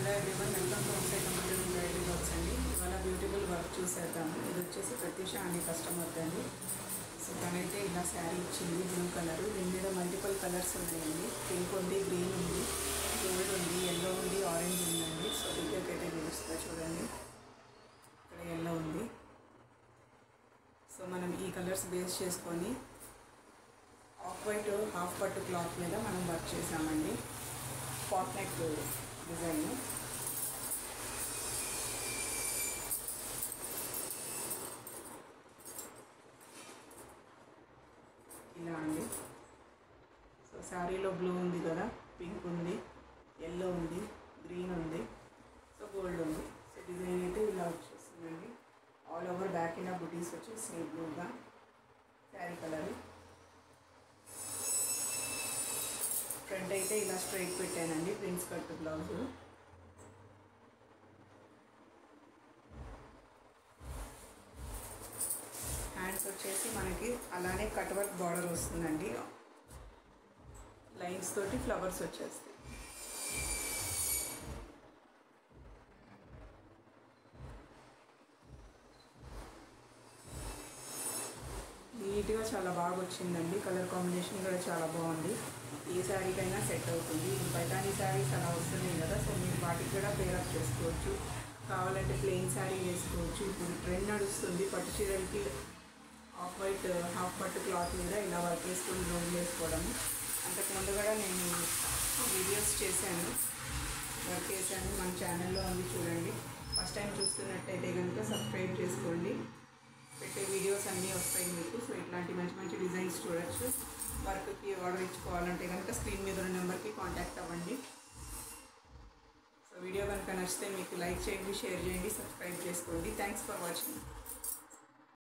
Hello everyone, welcome to homeside computer embroidery works అండి. ఇవాళ beautiful work చూసేద్దాము. ఇది వచ్చేసి ప్రత్యూష అనే కస్టమర్ అండి. సో తనైతే ఇలా శారీ ఇచ్చింది, బ్లూ కలర్. దీని మీద మల్టిపుల్ కలర్స్ ఉన్నాయండి. పింక్ ఉంది, గ్రీన్ ఉంది, గోల్డ్ ఉంది, ఎల్లో ఉంది, ఆరెంజ్ ఉందండి. సో దగ్గరికి అయితే చూపిస్తా చూడండి. ఇక్కడ ఎల్లో ఉంది. సో మనం ఈ కలర్స్ బేస్ చేసుకొని ఆఫ్ వైట్ హాఫ్ పట్టు క్లాత్ మీద మనం వర్క్ చేసామండి. Pot neck design. ఇలా అండి. సో శారీలో బ్లూ ఉంది కదా, పింక్ ఉంది, ఎల్లో ఉంది, గ్రీన్ ఉంది, సో గోల్డ్ ఉంది. సో డిజైన్ అయితే ఇలా వచ్చేస్తుందండి. ఆల్ ఓవర్ బ్యాక్ ఇన్ బుటీస్ వచ్చేసి బ్లూగా శారీ కలర్. ఫ్రంట్ అయితే ఇలా స్ట్రైట్ పెట్టానండి, ప్రిన్స్ కట్ బ్లౌజ్. హ్యాండ్స్ వచ్చేసి మనకి అలానే కట్ వర్క్ బార్డర్ వస్తుందండి. లైన్స్ తోటి ఫ్లవర్స్ వచ్చేస్తాయి. నీట్గా చాలా బాగా వచ్చిందండి. కలర్ కాంబినేషన్ కూడా చాలా బాగుంది. ఏ శారీకైనా సెట్ అవుతుంది. పైతానీ శారీస్ అలా వస్తున్నాయి కదా, సో మీరు వాటికి కూడా పేరప్ చేసుకోవచ్చు. కావాలంటే ప్లెయిన్ శారీ వేసుకోవచ్చు. ఇప్పుడు ట్రెండ్ నడుస్తుంది పట్టు చీరలకి ఆఫ్ వైట్ హాఫ్ పట్టు క్లాత్ మీద ఇలా వర్క్ వేసుకొని రోల్ వేసుకోవడము. అంతకుముందు కూడా నేను వీడియోస్ చేశాను, వర్క్ చేశాను. మన ఛానల్లో ఉంది, చూడండి. ఫస్ట్ టైం చూస్తున్నట్టయితే కనుక సబ్స్క్రైబ్ చేసుకోండి. పెట్టే వీడియోస్ అన్నీ వస్తాయి మీకు. సో ఇట్లాంటి మంచి మంచి డిజైన్స్ చూడొచ్చు. వర్క్కి ఆర్డర్ ఇచ్చుకోవాలంటే కనుక స్క్రీన్ మీద ఉన్న నెంబర్కి కాంటాక్ట్ అవ్వండి. సో వీడియో కనుక నచ్చితే మీకు లైక్ చేయండి, షేర్ చేయండి, సబ్స్క్రైబ్ చేసుకోండి. Thanks for watching.